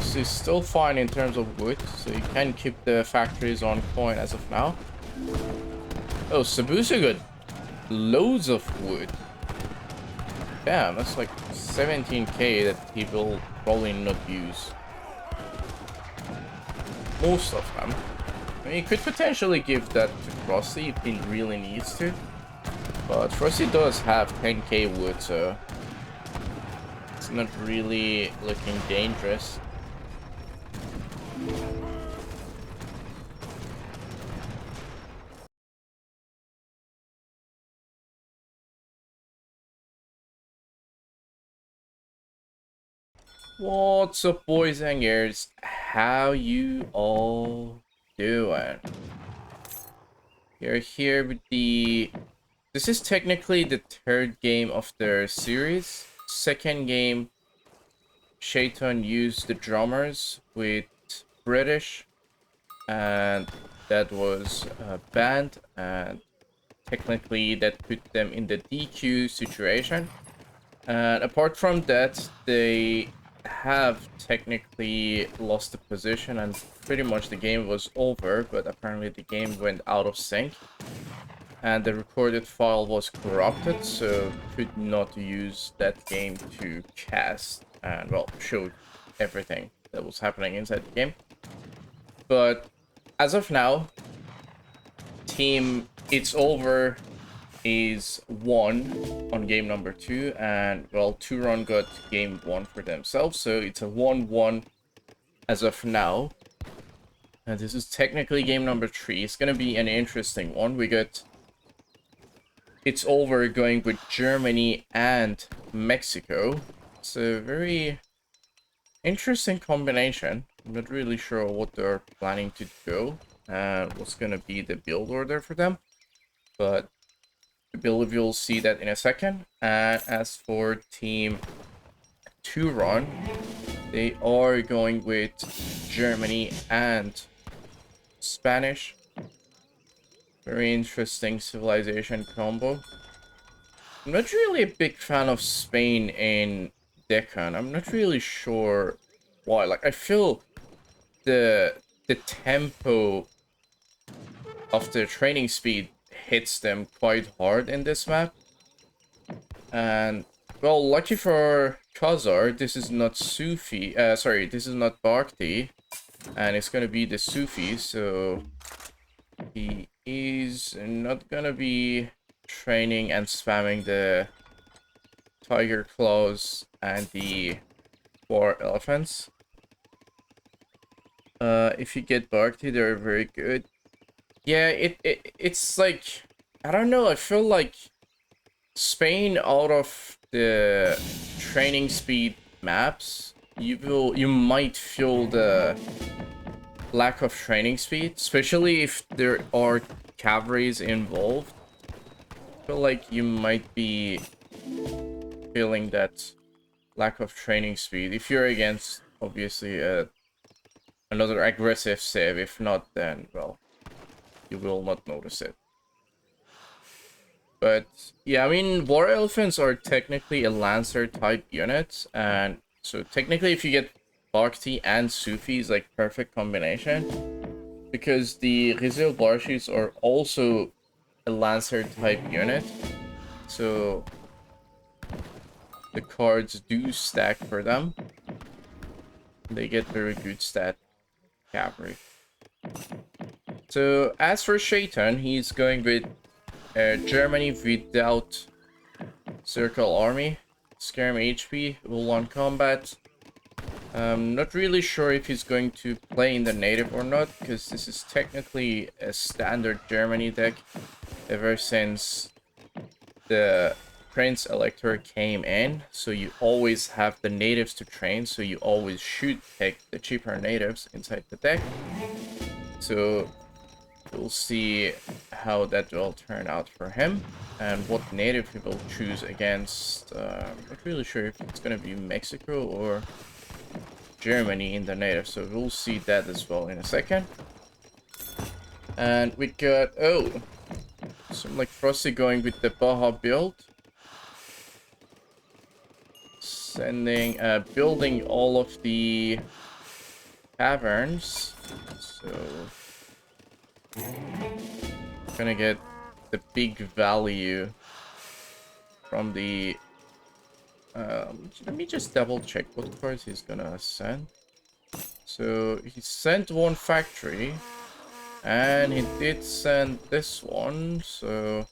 Frosty is still fine in terms of wood, so you can keep the factories on point as of now. Oh, Sabusa got loads of wood. Damn, that's like 17k that he will probably not use. Most of them. I mean, he could potentially give that to Frosty if he really needs to. But Frosty does have 10k wood, so it's not really looking dangerous. What's up, boys and girls? How you all doing? You're here with the... This is technically the third game of their series. Second game, Shaitan used the drummers with British, and that was banned, and technically that put them in the DQ situation. And apart from that, they have technically lost the position and pretty much the game was over, but apparently the game went out of sync and the recorded file was corrupted, so could not use that game to cast and, well, show everything that was happening inside the game. But as of now, team It's Over is 1 on game number 2, and, well, TUR4N got game 1 for themselves, so it's a 1-1 as of now. And this is technically game number 3. It's gonna be an interesting one. We got It's Over going with Germany and Mexico. It's a very interesting combination. I'm not really sure what they're planning to do and what's gonna be the build order for them, but I believe you'll see that in a second. And as for team TUR4N, they are going with Germany and Spanish. Very interesting civilization combo. I'm not really a big fan of Spain in Deccan. I'm not really sure why. Like, I feel the tempo of the training speed hits them quite hard in this map. And, well, lucky for Khazar, this is not Sufi. Sorry, this is not Bhakti. And it's gonna be the Sufi, so he is not gonna be training and spamming the Tiger Claws and the War Elephants. If you get Bhakti, they're very good. Yeah, it's like, I don't know, I feel like Spain, out of the training speed maps, you might feel the lack of training speed, especially if there are cavalries involved. I feel like you might be feeling that lack of training speed if you're against, obviously, another aggressive civ. If not, then, well, you will not notice it. But yeah, I mean, War Elephants are technically a Lancer type unit, and so technically if you get Bhakti and Sufi is like perfect combination, because the Rizal Barshis are also a Lancer type unit, so the cards do stack for them. They get very good stat cavalry. So as for Shaitan, he's going with Germany without Circle Army, Scare HP, Will on Combat. Not really sure if he's going to play in the native or not, because this is technically a standard Germany deck ever since the Prince Elector came in. So you always have the natives to train, so you always should pick the cheaper natives inside the deck. So we'll see how that will turn out for him and what native he will choose against. I'm not really sure if it's going to be Mexico or Germany in the native, so we'll see that as well in a second. And we got, oh, some like Frosty going with the Baja build. Sending, building all of the caverns. So gonna get the big value from the let me just double check what cards he's gonna send. So he sent one factory and he did send this one, so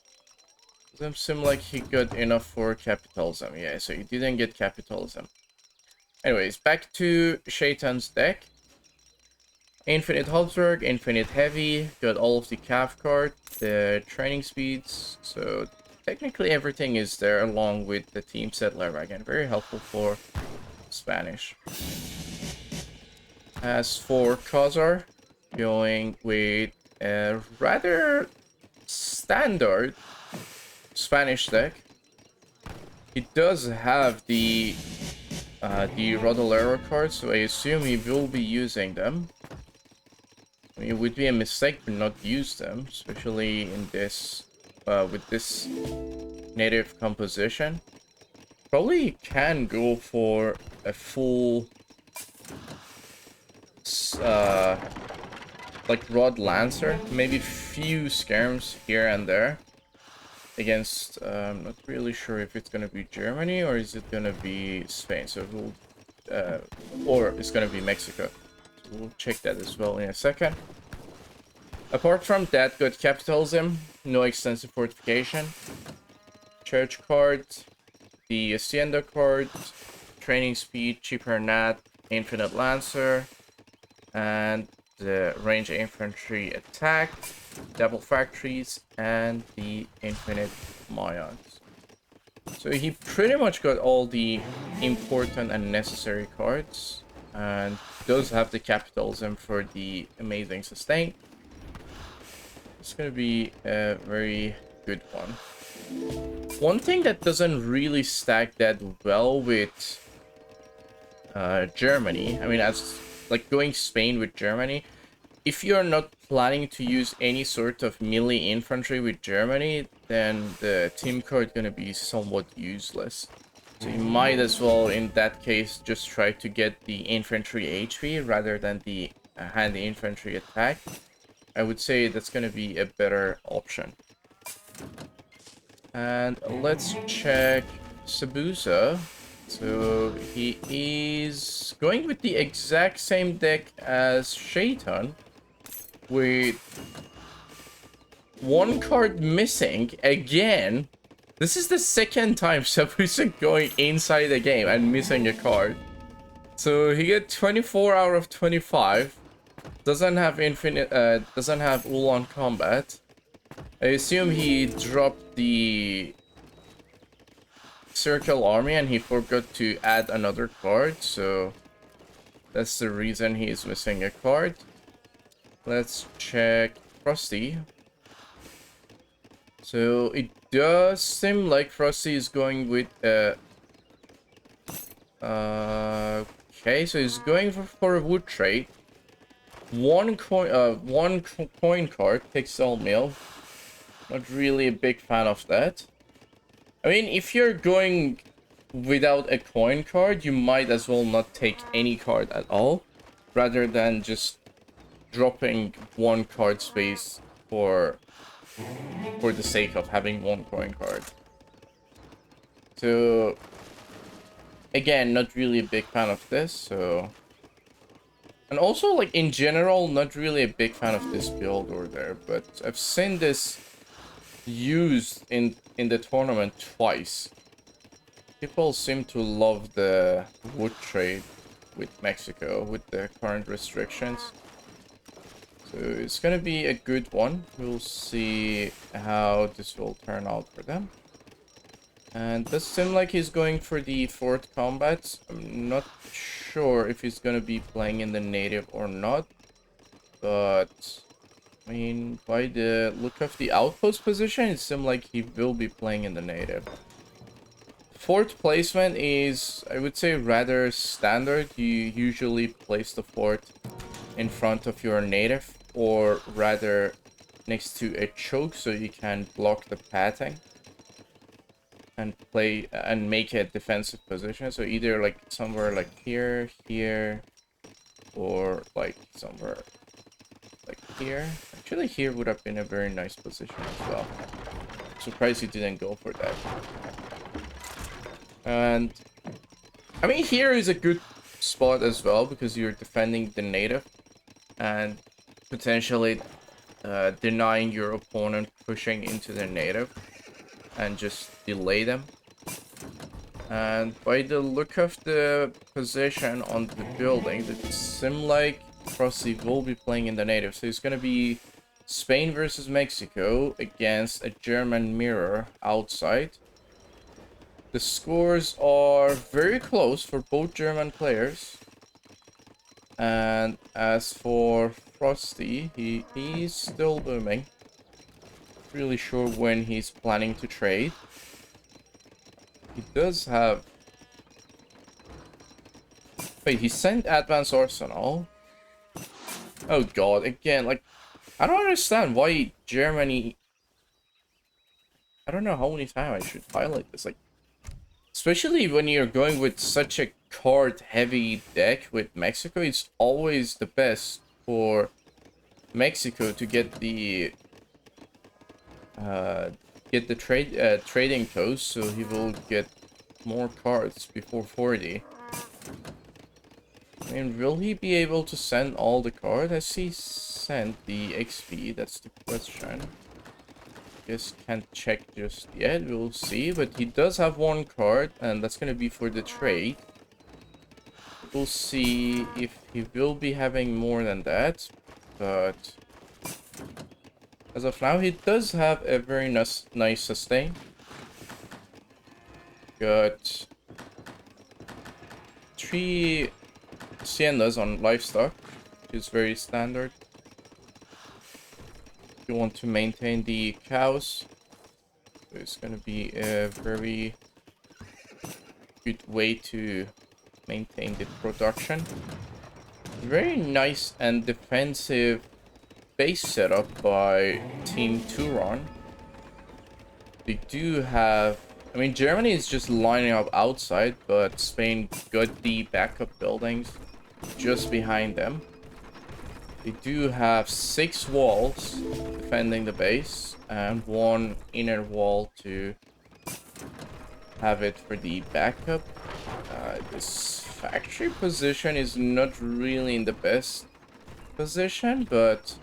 doesn't seem like he got enough for capitalism. Yeah, so he didn't get capitalism. Anyways, back to Shaitan's deck. Infinite Habsburg, Infinite Heavy, got all of the Cav card, the training speeds, so technically everything is there along with the Team Settler wagon. Very helpful for Spanish. As for Khazar, going with a rather standard Spanish deck. He does have the Rodolero cards, so I assume he will be using them. I mean, it would be a mistake to not use them, especially in this with this native composition. Probably can go for a full like Rod Lancer, maybe few skirms here and there against I'm not really sure if it's gonna be Germany or is it gonna be Spain, so we'll or it's gonna be Mexico. So we'll check that as well in a second. Apart from that, good capitalism, no extensive fortification, church card, the Hacienda card, training speed, cheaper nat, infinite lancer, and the range infantry attack, double factories, and the infinite Mayans. So he pretty much got all the important and necessary cards, and does have the capitalism for the amazing sustain. It's gonna be a very good one. One thing that doesn't really stack that well with Germany, I mean, as like going Spain with Germany, if you're not planning to use any sort of melee infantry with Germany, then the team card gonna be somewhat useless. So you might as well, in that case, just try to get the infantry HP rather than the handy infantry attack. I would say that's gonna be a better option. And let's check Sabusa. So he is going with the exact same deck as Shaitan, with one card missing again. This is the second time Sabusa going inside the game and missing a card. So he get 24 out of 25. Doesn't have infinite, doesn't have Ulan combat. I assume he dropped the Circle Army and he forgot to add another card, so that's the reason he's missing a card. Let's check Frosty. So it does seem like Frosty is going with okay, so he's going for a wood trade. One coin card, Pixel Mill. Not really a big fan of that. I mean, if you're going without a coin card, you might as well not take any card at all, rather than just dropping one card space for the sake of having one coin card. So again, not really a big fan of this, so, and also like in general not really a big fan of this build order, but I've seen this used in the tournament twice. People seem to love the wood trade with Mexico with the current restrictions. So it's gonna be a good one. We'll see how this will turn out for them. And does seem like he's going for the fourth combat. I'm not sure if he's gonna be playing in the native or not, but I mean, by the look of the outpost position, it seems like he will be playing in the native. Fort placement is, I would say, rather standard. You usually place the fort in front of your native, or rather next to a choke, so you can block the pathing and play and make a defensive position. So either like somewhere like here, here, or like somewhere like here. Actually, here would have been a very nice position as well. Surprised he didn't go for that. And I mean, here is a good spot as well because you're defending the native and potentially denying your opponent pushing into the native and just delay them. And by the look of the position on the building, it seems like Frosty will be playing in the native. So it's going to be Spain versus Mexico against a German mirror outside. The scores are very close for both German players. And as for Frosty, he's still booming. Really sure when he's planning to trade. He does have... Wait, he sent Advanced Arsenal. Oh god, again, like, I don't understand why Germany... I don't know how many times I should highlight this, like, especially when you're going with such a card-heavy deck with Mexico, it's always the best for Mexico to get the trading post, so he will get more cards before 40. I mean, will he be able to send all the cards? Has he sent the XP? That's the question. Guess can't check just yet. We'll see. But he does have one card, and that's gonna be for the trade. We'll see if he will be having more than that. But as of now, he does have a very nice sustain. Got 3 Haciendas on livestock, which is very standard. You want to maintain the cows, so it's going to be a very good way to maintain the production. Very nice and defensive base setup by Team TUR4N. They do have... I mean, Germany is just lining up outside, but Spain got the backup buildings just behind them. They do have 6 walls defending the base and 1 inner wall to have it for the backup. This factory position is not really in the best position, but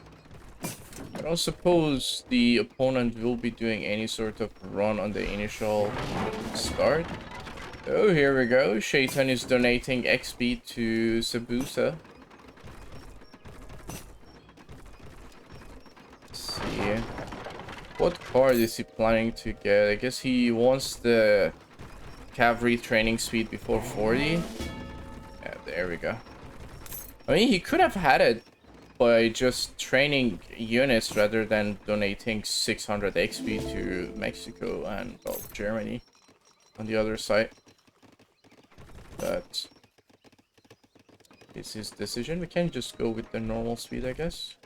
I don't suppose the opponent will be doing any sort of run on the initial start. Oh, here we go. Shaitan is donating XP to Sabusa. Let's see. What card is he planning to get? I guess he wants the cavalry training speed before 40. Yeah, there we go. I mean, he could have had it by just training units rather than donating 600 XP to Mexico and, well, Germany on the other side. But it's his decision. We can just go with the normal speed, I guess.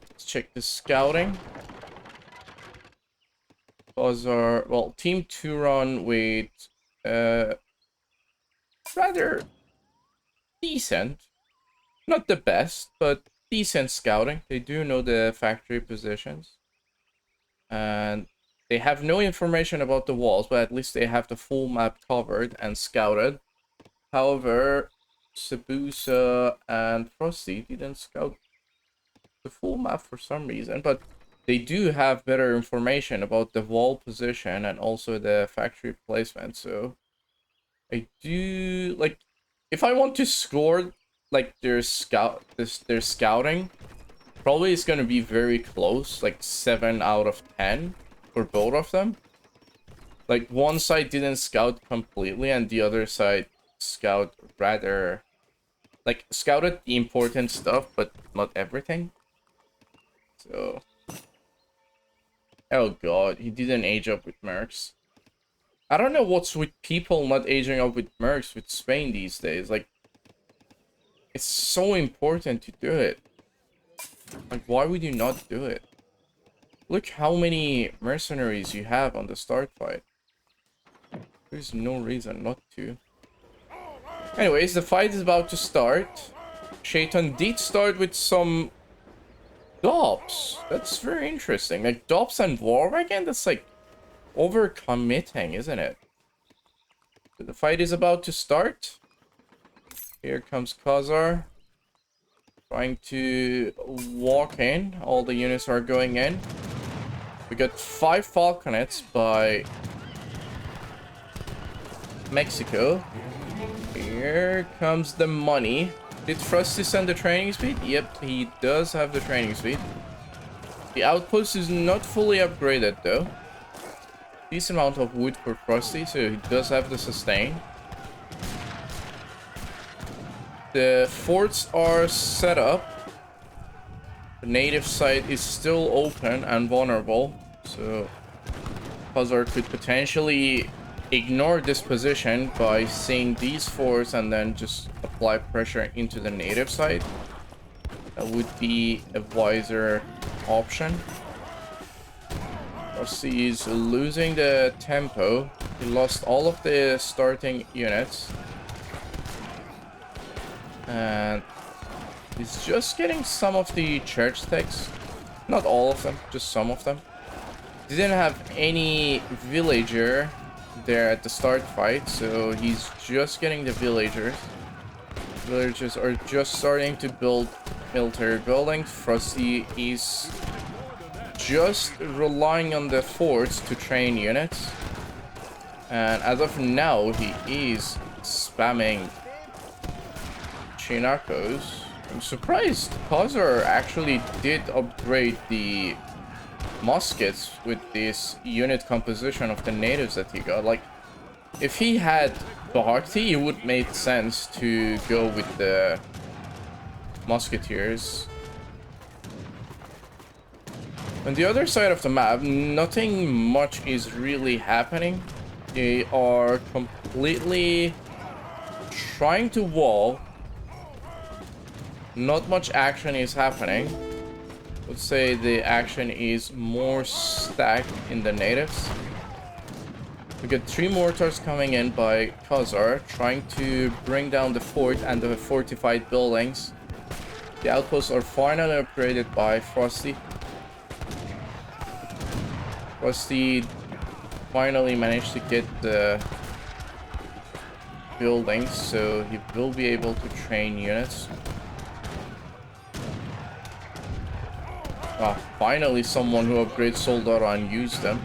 Let's check the scouting. Bazaar, well, Team TUR4N with rather decent. Not the best, but decent scouting. They do know the factory positions. And they have no information about the walls, but at least they have the full map covered and scouted. However, Sabusa and Frosty didn't scout the full map for some reason, but they do have better information about the wall position and also the factory placement. So I do, like, if I want to score like their scouting, probably it's gonna be very close, like 7 out of 10 for both of them. Like, one side didn't scout completely and the other side scout rather, like, scouted the important stuff but not everything. So, oh god, he didn't age up with mercs. I don't know what's with people not aging up with mercs with Spain these days. Like, it's so important to do it. Like, why would you not do it? Look how many mercenaries you have on the start fight. There's no reason not to. Anyways, the fight is about to start. Shaitan did start with some Dobbs. That's very interesting. Like Dobbs and Warwagon, that's like overcommitting, isn't it? So the fight is about to start. Here comes Khazar. Trying to walk in. All the units are going in. We got 5 Falconets by Mexico. Here comes the money. Did Frosty send the training speed? Yep, he does have the training speed. The outpost is not fully upgraded though. Decent amount of wood for Frosty, so he does have the sustain. The forts are set up. The native site is still open and vulnerable, so Khazar could potentially ignore this position by seeing these forts and then just apply pressure into the native side. That would be a wiser option. Frosty is losing the tempo. He lost all of the starting units. And he's just getting some of the church techs. Not all of them, just some of them. He didn't have any villager there at the start fight, so he's just getting the villagers. Villagers are just starting to build military buildings. Frosty is just relying on the forts to train units. And as of now, he is spamming Chinacos. I'm surprised Khazar actually did upgrade the muskets with this unit composition of the natives that he got. Like, if he had Bhakti, it would make sense to go with the musketeers. On the other side of the map, nothing much is really happening. They are completely trying to wall. Not much action is happening. Let's say the action is more stacked in the natives. We got 3 mortars coming in by Khazar, trying to bring down the fort and the fortified buildings. The outposts are finally upgraded by Frosty. Frosty finally managed to get the buildings, so he will be able to train units. Ah, finally someone who upgrades Soldado and use them.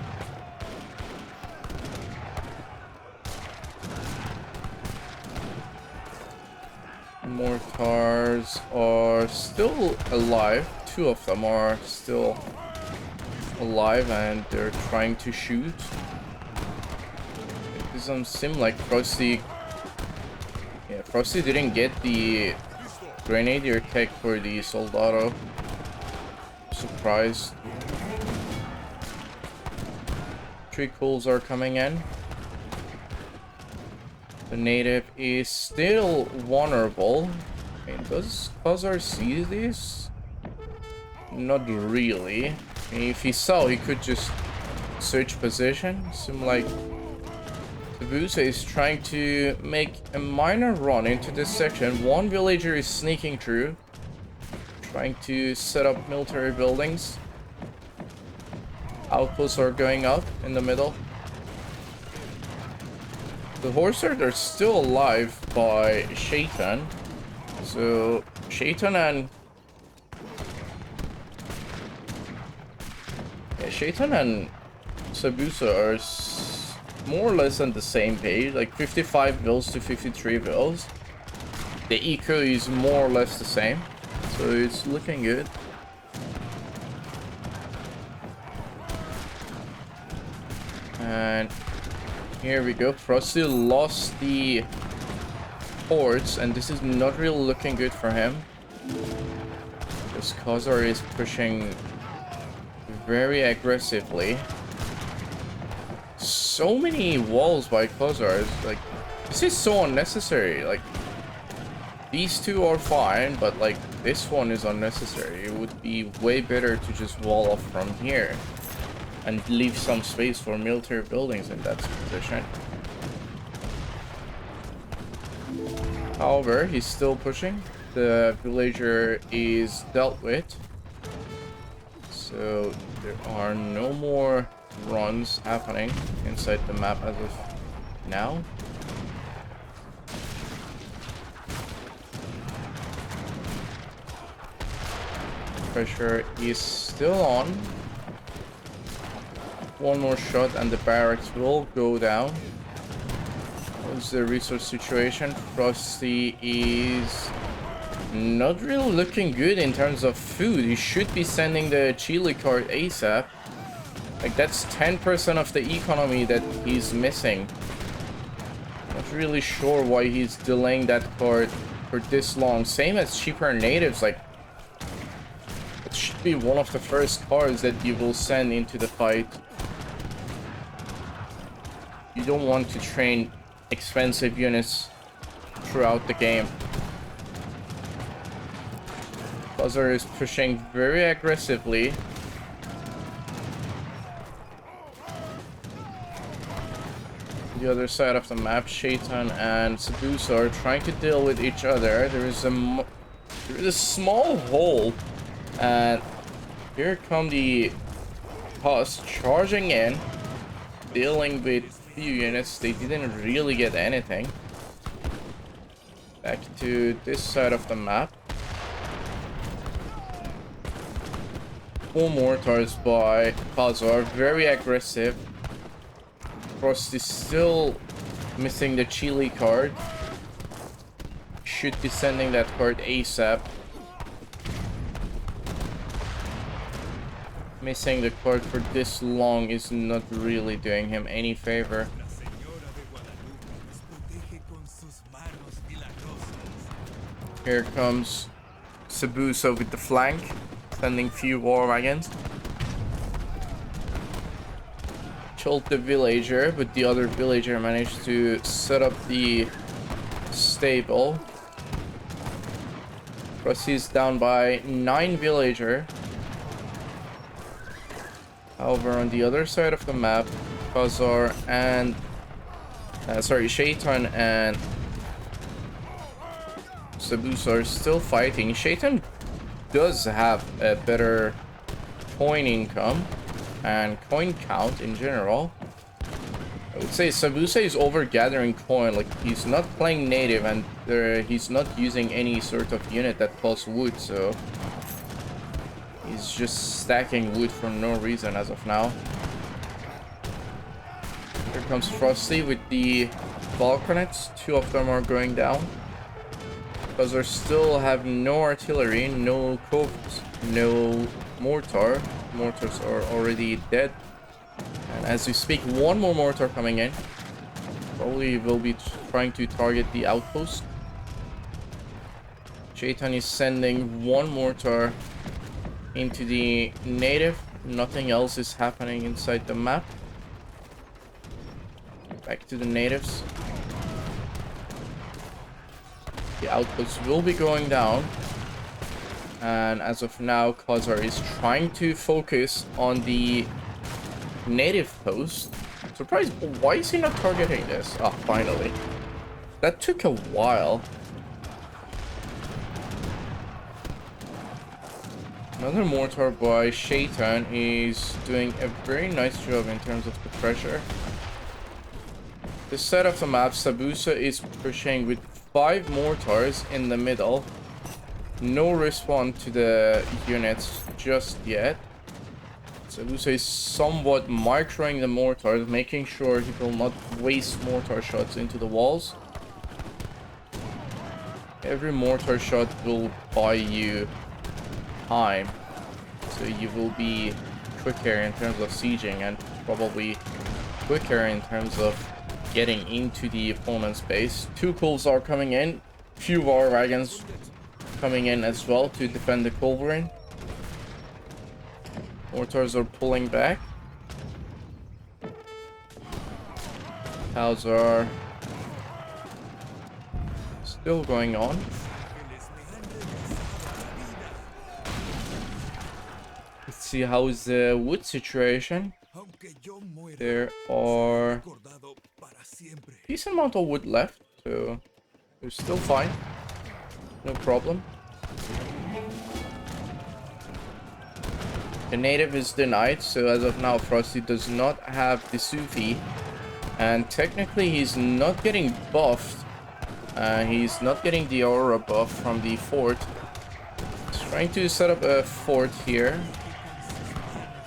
Mortars are still alive. 2 of them are still alive and they're trying to shoot. It doesn't seem like Frosty... Yeah, Frosty didn't get the Grenadier tech for the Soldado. Surprised. 3 cools are coming in. The native is still vulnerable. I mean, does Khazar see this? Not really. I mean, if he saw, he could just switch position. Seems like Tabusa is trying to make a minor run into this section. 1 villager is sneaking through, trying to set up military buildings. Outposts are going up in the middle. The Horsers are still alive by Shaitan. So Shaitan and Sabusa are more or less on the same page, like 55 vills to 53 vills. The eco is more or less the same, so it's looking good. And here we go. Frosty lost the ports, and this is not really looking good for him. This Khazar is pushing very aggressively. So many walls by Khazar. Like, this is so unnecessary. Like, these 2 are fine, but like this one is unnecessary. It would be way better to just wall off from here and leave some space for military buildings in that position. However, he's still pushing. the villager is dealt with. So there are no more runs happening inside the map as of now. Pressure is still on. One more shot and the barracks will go down. What's the resource situation? Frosty is not really looking good in terms of food. He should be sending the chili card ASAP. Like, that's 10% of the economy that he's missing. Not really sure why he's delaying that card for this long. Same as cheaper natives. Like, it should be one of the first cards that you will send into the fight. You don't want to train expensive units throughout the game. Buzzer is pushing very aggressively. The other side of the map, Shaitan and Sabusa are trying to deal with each other. There is a small hole, and here come the Huss charging in, dealing with few units. They didn't really get anything. Back to this side of the map. 4 mortars by Khazar, very aggressive. Frost is still missing the chili card. Should be sending that card ASAP. Missing the card for this long is not really doing him any favor. Here comes Sabusa with the flank, sending few war wagons. Killed the villager, but the other villager managed to set up the stable. Proceeds down by 9 villager. However, on the other side of the map, Khazar and Shaitan and Sabusa are still fighting. Shaitan does have a better coin income and coin count in general. I would say Sabusa is over gathering coin. Like, he's not playing native, and he's not using any sort of unit that costs wood, so he's just stacking wood for no reason as of now. Here comes Frosty with the balconets. 2 of them are going down. Because they still have no artillery, no covers, no mortar. Mortars are already dead. And as we speak, 1 more mortar coming in. Probably will be trying to target the outpost. Shaitan is sending 1 mortar into the native. Nothing else is happening inside the map. Back to the natives. The outpost will be going down. And as of now, Khazar is trying to focus on the native post. Surprised, why is he not targeting this? Ah, finally. That took a while. Another mortar by Shaitan is doing a very nice job in terms of the pressure. This side of the map, Sabusa is pushing with 5 mortars in the middle. No response to the units just yet. Sabusa is somewhat microing the mortars, making sure he will not waste mortar shots into the walls. Every mortar shot will buy you time, so you will be quicker in terms of sieging and probably quicker in terms of getting into the opponent's base. 2 Kulls are coming in, few war wagons coming in as well to defend the culverin. Mortars are pulling back. Cows are still going on. Let's see how's the wood situation. There are decent amount of wood left, so we're still fine. no problem. The native is denied, so as of now, Frosty does not have the Sufi. And technically, he's not getting buffed. He's not getting the aura buff from the fort. He's trying to set up a fort here.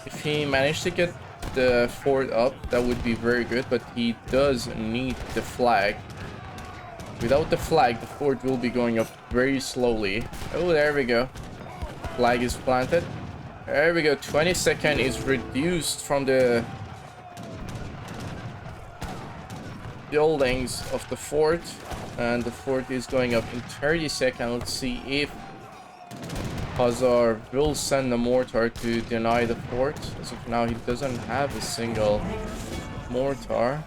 If he managed to get the fort up, that would be very good, but he does need the flag. Without the flag, the fort will be going up very slowly. Oh, there we go. Flag is planted. There we go. 20-second is reduced from the buildings of the fort, and the fort is going up in 30 seconds. Let's see if Hazar will send the mortar to deny the fort. As of now, he doesn't have a single mortar.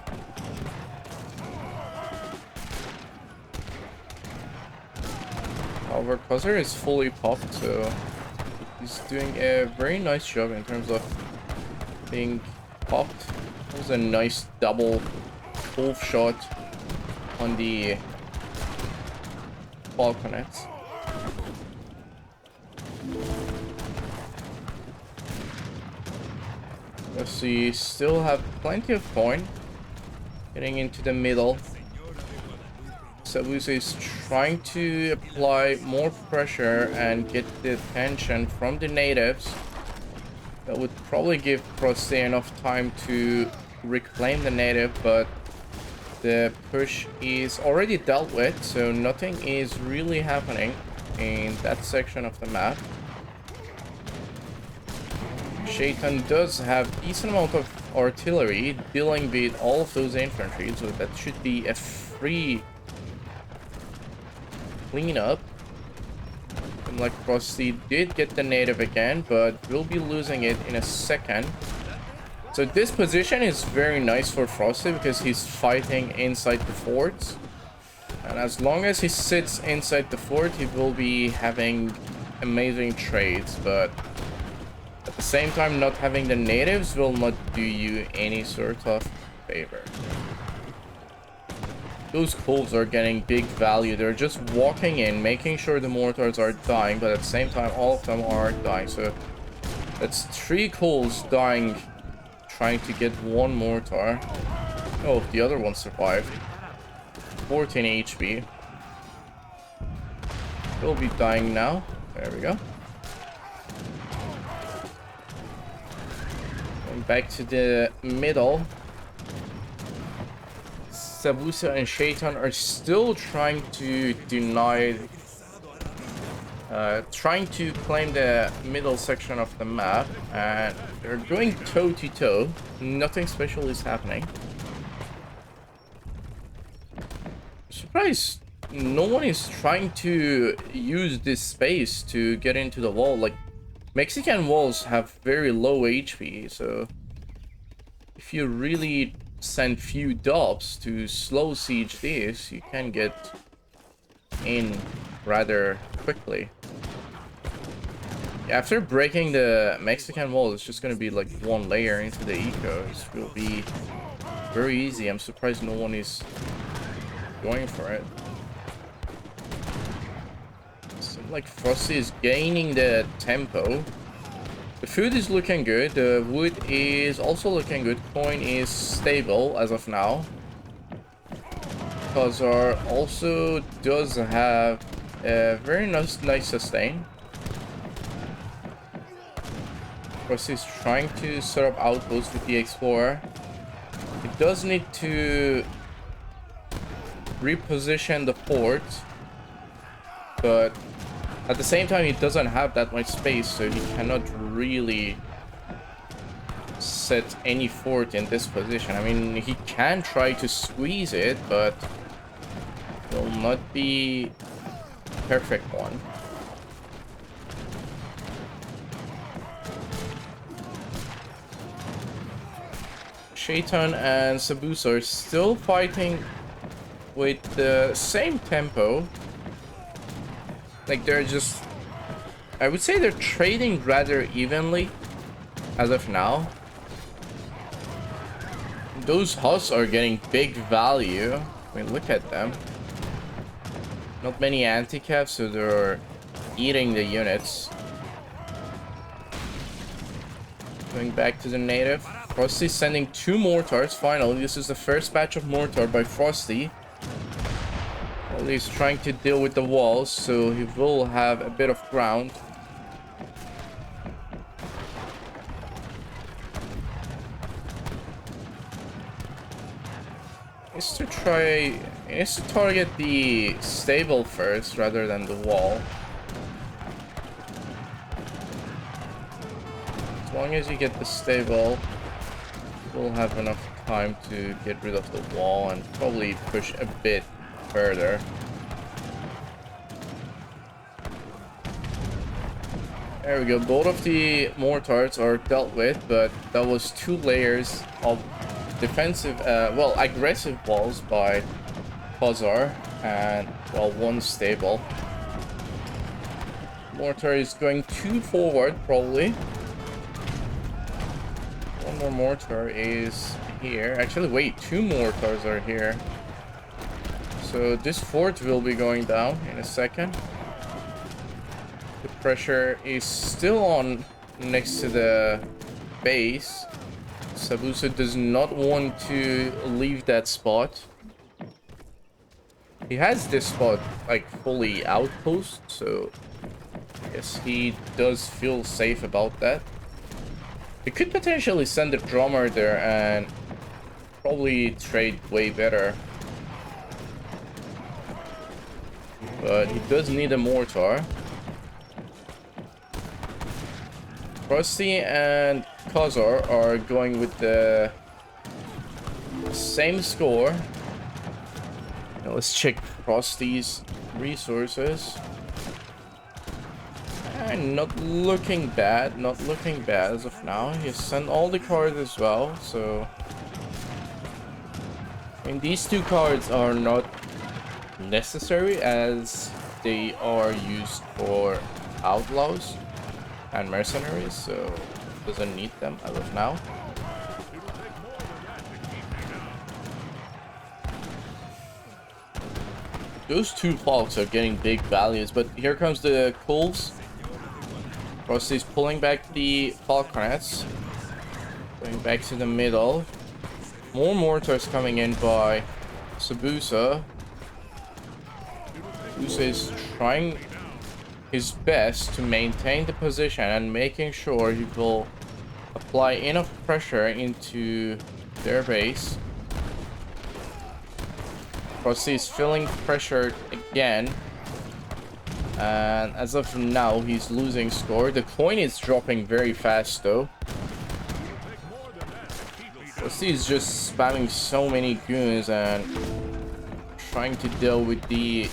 However, Hazar is fully popped, so he's doing a very nice job in terms of being popped. It was a nice double wolf shot on the balconets. Let's see, still have plenty of coin. Getting into the middle. Sabusa is trying to apply more pressure and get the attention from the natives. That would probably give Frosty enough time to reclaim the native, but the push is already dealt with, so nothing is really happening in that section of the map. Shaitan does have decent amount of artillery dealing with all of those infantry, so that should be a free cleanup. And like Frosty did get the native again, but will be losing it in a second. So this position is very nice for Frosty because he's fighting inside the fort. And as long as he sits inside the fort, he will be having amazing trades. But at the same time, not having the natives will not do you any sort of favor. Those coals are getting big value. They're just walking in, making sure the mortars are dying, but at the same time, all of them are dying. So that's 3 coals dying, trying to get 1 mortar. Oh, the other one survived. 14 HP. He'll be dying now. There we go. Going back to the middle. Sabusa and Shaitan are still trying to deny, trying to claim the middle section of the map, and they're going toe to toe. Nothing special is happening. Surprised no one is trying to use this space to get into the wall. Like, Mexican walls have very low HP, so if you really send few dubs to slow siege this, you can get in rather quickly. After breaking the Mexican wall, it's just gonna be like 1 layer into the eco. This will be very easy. I'm surprised no one is going for it. Seems like Frosty is gaining the tempo. The food is looking good. The wood is also looking good. Coin is stable as of now. Khazar also does have a very nice sustain. Frosty is trying to set up outposts with the Explorer. It does need to reposition the fort, but at the same time, he doesn't have that much space, so he cannot really set any fort in this position. I mean, he can try to squeeze it, but it will not be a perfect one. Shaitan and Sabusa are still fighting with the same tempo. Like, they're just, I would say they're trading rather evenly as of now. Those husks are getting big value. I mean, look at them. Not many anti-caps, so they're eating the units. Going back to the native. Frosty sending 2 mortars. Finally, this is the first batch of mortar by Frosty. Well, he's trying to deal with the walls, so he will have a bit of ground. He needs to target the stable first rather than the wall. As long as you get the stable, we'll have enough time to get rid of the wall and probably push a bit further. There we go. Both of the mortars are dealt with, but that was 2 layers of defensive, well, aggressive walls by Khazar, and, well, 1 stable. Mortar is going too forward, probably. 1 more mortar is here. Actually, wait, 2 mortars are here. So this fort will be going down in a second. The pressure is still on next to the base. Sabusa does not want to leave that spot. He has this spot like fully outpost, so I guess he does feel safe about that. He could potentially send a drummer there and probably trade way better. But he does need a mortar. Frosty and Khazar are going with the same score. Now let's check Frosty's resources. And not looking bad, not looking bad as of now. He sent all the cards as well, so... I mean, these 2 cards are not necessary as they are used for outlaws and mercenaries, so doesn't need them as of now. Those 2 falks are getting big values, but here comes the Kulls. Frosty's pulling back the falconets. Going back to the middle. More mortars coming in by Sabusa. Sabusa is trying his best to maintain the position and making sure he will apply enough pressure into their base. Frosty is feeling pressured again, and as of now he's losing score. The coin is dropping very fast though. Frosty is just spamming so many goons and trying to deal with the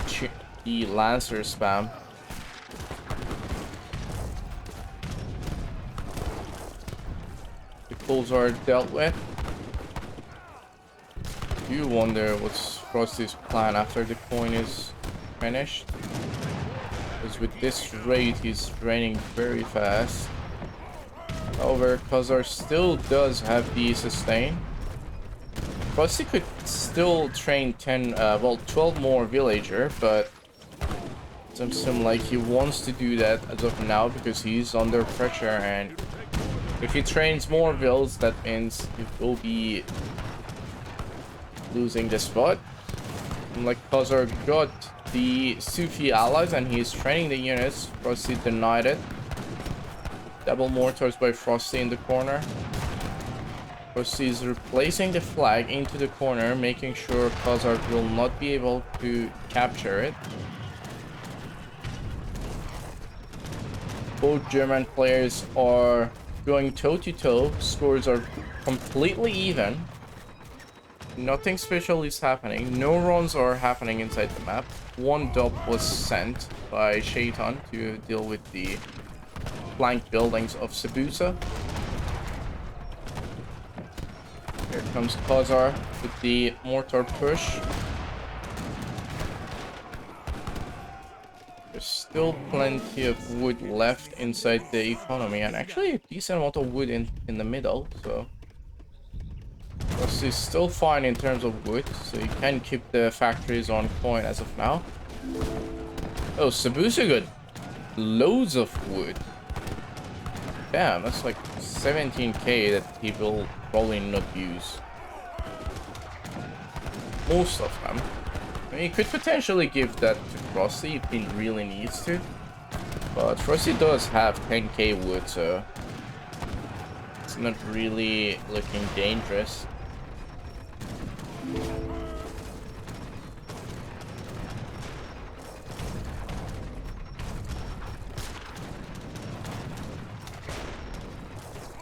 Lancer spam. Kulls are dealt with. You wonder what's Frosty's plan after the coin is finished. Because with this rate, he's draining very fast. However, Khazar still does have the sustain. Frosty could still train 12 more villager, but it doesn't seem like he wants to do that as of now because he's under pressure, and if he trains more vills, that means he will be losing the spot. And like Khazar got the Sufi allies and he's training the units. Frosty denied it. Double mortars by Frosty in the corner. Frosty is replacing the flag into the corner, making sure Khazar will not be able to capture it. Both German players are going toe-to-toe. Scores are completely even. Nothing special is happening. No runs are happening inside the map. 1 dub was sent by Shaitan to deal with the flank buildings of Sabusa. Here comes Khazar with the mortar push. There's still plenty of wood left inside the economy, and actually a decent amount of wood in the middle, so this is still fine in terms of wood, so you can keep the factories on point as of now. Oh, Sabusa got loads of wood. Damn, that's like 17k that he will probably not use. Most of them. I mean, he could potentially give that to Frosty if he really needs to. But Frosty does have 10k wood, so it's not really looking dangerous.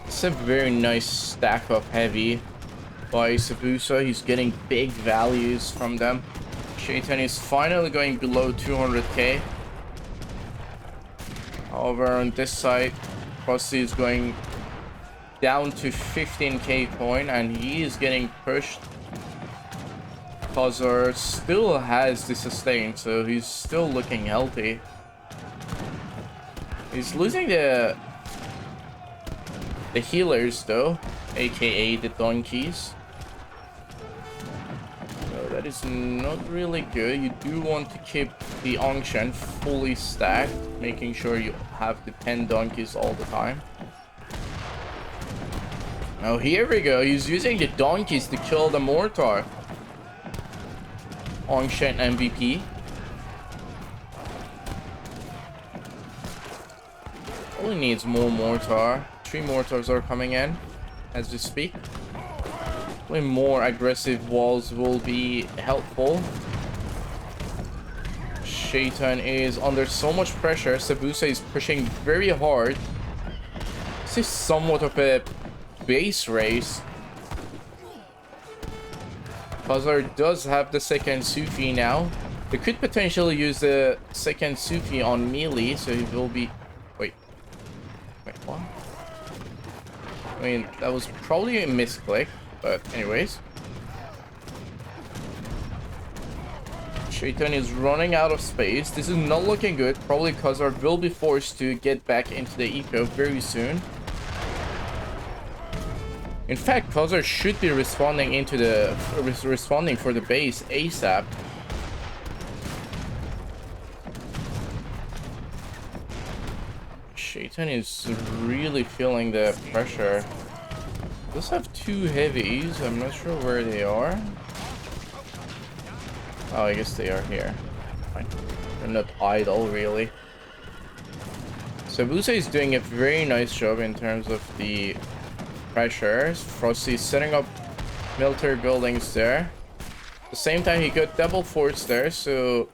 It's a very nice stack of heavy by Sabusa. He's getting big values from them. Shaitan is finally going below 200k. However, on this side, Frosty is going down to 15k coin, and he is getting pushed. Khazar still has the sustain, so he's still looking healthy. He's losing the healers though, aka the donkeys. So that is not really good. You do want to keep the Angshan fully stacked, making sure you have the 10 donkeys all the time. Oh, here we go. He's using the donkeys to kill the mortar. Angshan MVP. Only needs more mortar. 3 mortars are coming in as we speak. Only more aggressive walls will be helpful. Shaitan is under so much pressure. Sabusa is pushing very hard. This is somewhat of a base race. Khazar does have the second Sufi now. They could potentially use the second Sufi on melee, so he will be... Wait, what? I mean, that was probably a misclick, but anyways. Shaitan is running out of space. This is not looking good. Probably Khazar will be forced to get back into the eco very soon. In fact, Khazar should be responding into the responding for the base ASAP. Shaitan is really feeling the pressure. Does have 2 heavies. I'm not sure where they are. Oh, I guess they are here. Fine. They're not idle, really. Sabusa is doing a very nice job in terms of the pressures. Frosty is setting up military buildings there. At the same time, he got double forts there, so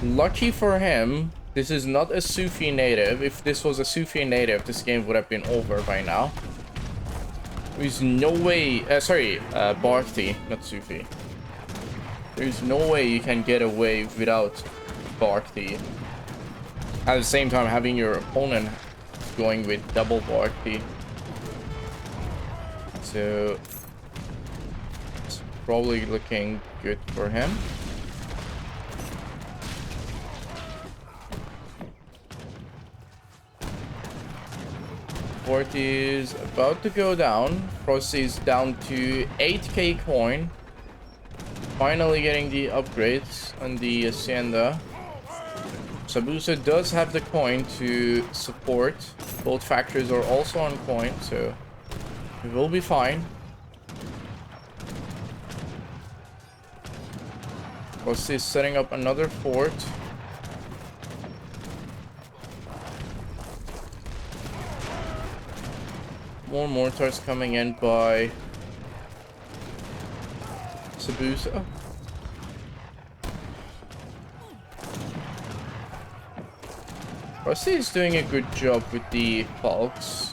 lucky for him, this is not a Sufi native. If this was a Sufi native, this game would have been over by now. There's no way... Bharti, not Sufi. There's no way you can get away without Bharti. At the same time, having your opponent going with double Bharti. So it's probably looking good for him. Fort is about to go down. Frosty is down to 8k coin. Finally getting the upgrades on the Hacienda. Sabusa does have the coin to support. Both factories are also on coin, so we will be fine. Frosty is setting up another fort. More mortars coming in by Sabusa. Frosty is doing a good job with the Falks.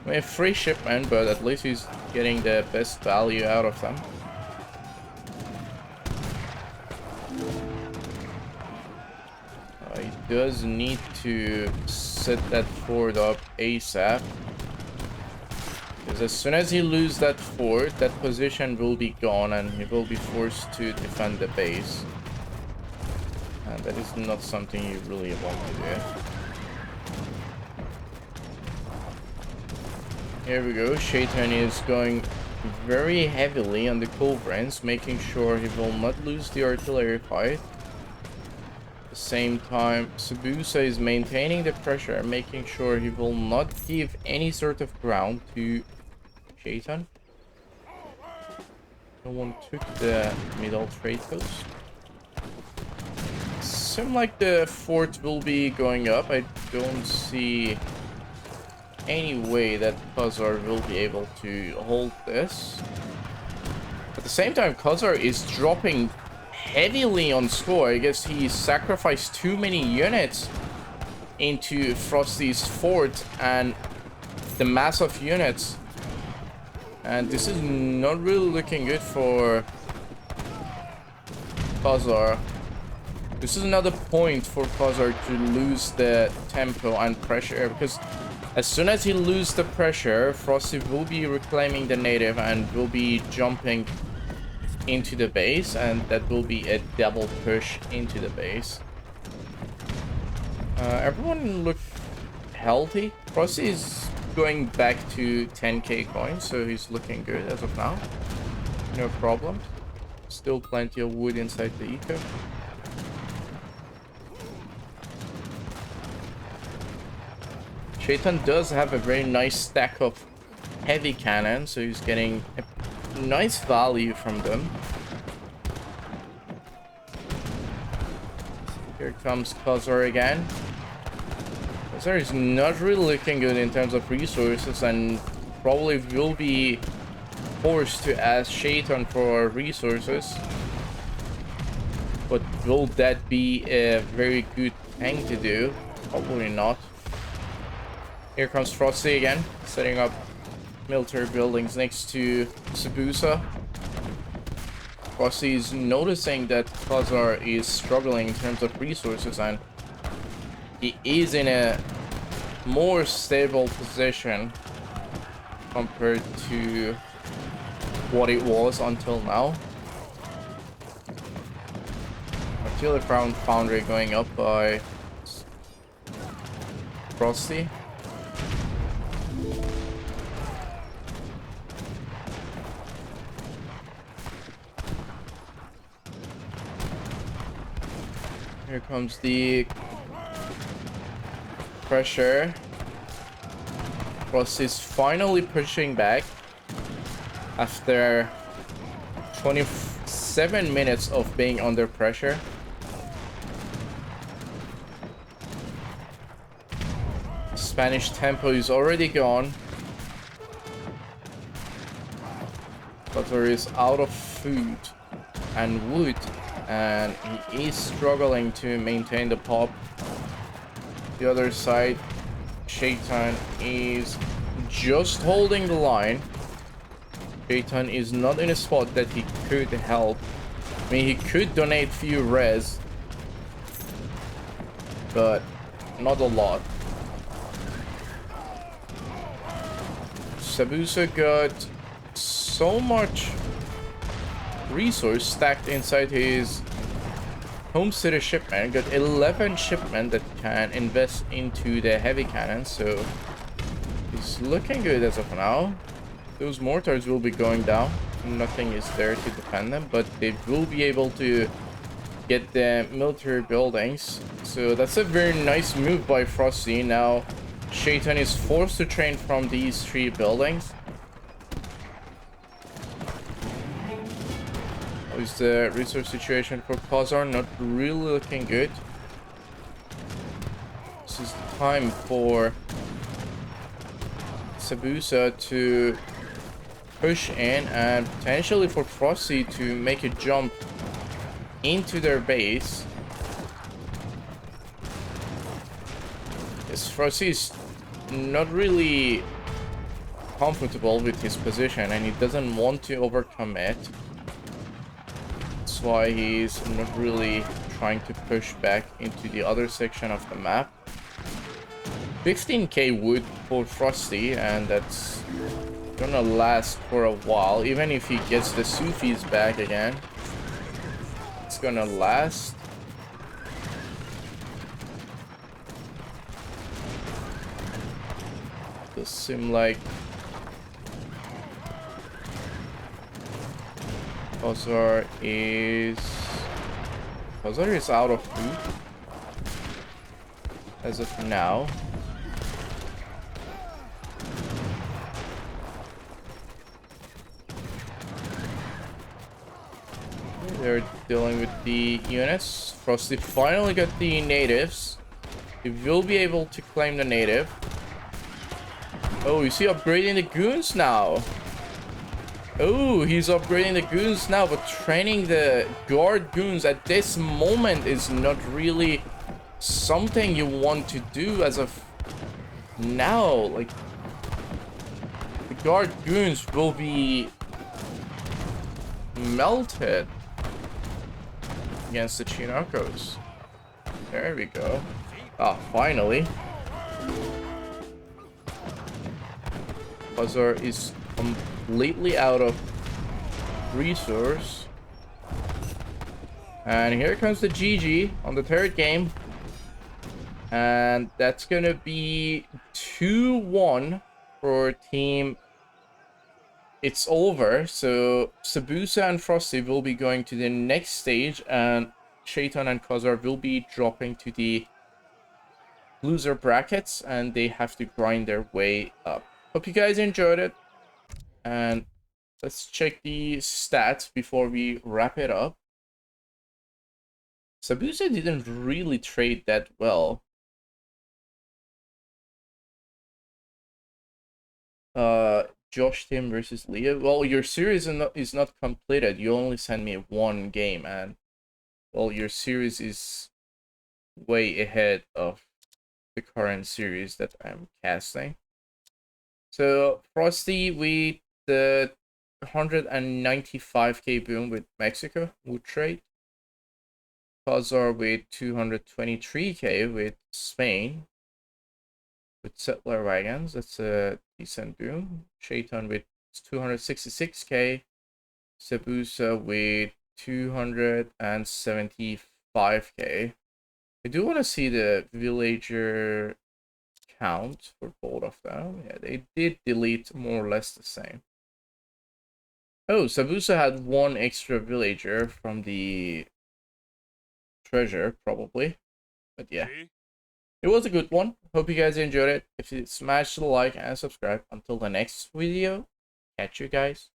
I mean, free shipment, but at least he's getting the best value out of them. He does need to set that fort up ASAP. Because as soon as he loses that fort, that position will be gone and he will be forced to defend the base. And that is not something you really want to do. Here we go. Shaitan is going very heavily on the culverins, making sure he will not lose the artillery fight. the same time, Sabusa is maintaining the pressure and making sure he will not give any sort of ground to Shaitan. No one took the middle trade post. Seems like the fort will be going up. I don't see any way that Khazar will be able to hold this. At the same time, Khazar is dropping heavily on score. I guess he sacrificed too many units into Frosty's fort and the mass of units. And this is not really looking good for Khazar. This is another point for Khazar to lose the tempo and pressure, because as soon as he loses the pressure, Frosty will be reclaiming the native and will be jumping into the base, and that will be a double push into the base. Everyone look healthy. Frosty is going back to 10k coins, so he's looking good as of now. No problem. Still plenty of wood inside the eco. Shaitan does have a very nice stack of heavy cannons, so he's getting a nice value from them. Here comes Khazar again. Khazar is not really looking good in terms of resources, and probably will be forced to ask Shaitan for resources. But will that be a very good thing to do? Probably not. Here comes Frosty again, setting up military buildings next to Sabusa. Frosty is noticing that Khazar is struggling in terms of resources, and he is in a more stable position compared to what it was until now. Artillery foundry going up by Frosty. Here comes the pressure. Frost is finally pushing back after 27 minutes of being under pressure. Spanish tempo is already gone. Khazar is out of food and wood, and he is struggling to maintain the pop. The other side, Shaitan is just holding the line. Shaitan is not in a spot that he could help. I mean, he could donate few res, but not a lot. Sabusa got so much resource stacked inside his home city shipment. Got 11 shipment that can invest into the heavy cannons, so he's looking good as of now. Those mortars will be going down. Nothing is there to defend them, but they will be able to get the military buildings. So that's a very nice move by Frosty. Now Shaitan is forced to train from these 3 buildings. How is the resource situation for Khazar? Not really looking good. This is time for Sabusa to push in, and potentially for Frosty to make a jump into their base. Yes, Frosty is not really comfortable with his position, and he doesn't want to overcommit. That's why he's not really trying to push back into the other section of the map. 15k wood for Frosty, and that's gonna last for a while. Even if he gets the Sufis back again, it's gonna last. Does seem like Khazar is out of food. as of now. They're dealing with the units. Frosty finally got the natives. He will be able to claim the native. Oh, is he upgrading the goons now? Oh, he's upgrading the goons now, but training the guard goons at this moment is not really something you want to do as of now. Like, the guard goons will be melted against the Chinacos. There we go. Ah, finally. Khazar is completely out of resource. And here comes the GG on the third game. And that's gonna be 2-1 for team. It's over. So Sabusa and Frosty will be going to the next stage, and Shaitan and Khazar will be dropping to the loser brackets, and they have to grind their way up. Hope you guys enjoyed it. And let's check the stats before we wrap it up. Sabusa didn't really trade that well. Josh Tim versus Leah. Well, your series is not completed. You only send me one game, and well, your series is way ahead of the current series that I'm casting. So Frosty with the 195k boom with Mexico would trade. Khazar with 223k with Spain. With settler wagons, that's a decent boom. Shaitan with 266k. Sabusa with 275k. I do want to see the villager count for both of them. Yeah, they did delete more or less the same. Oh, Sabusa had one extra villager from the treasure, probably. But yeah. It was a good one. Hope you guys enjoyed it. If you smash the like and subscribe. Until the next video, catch you guys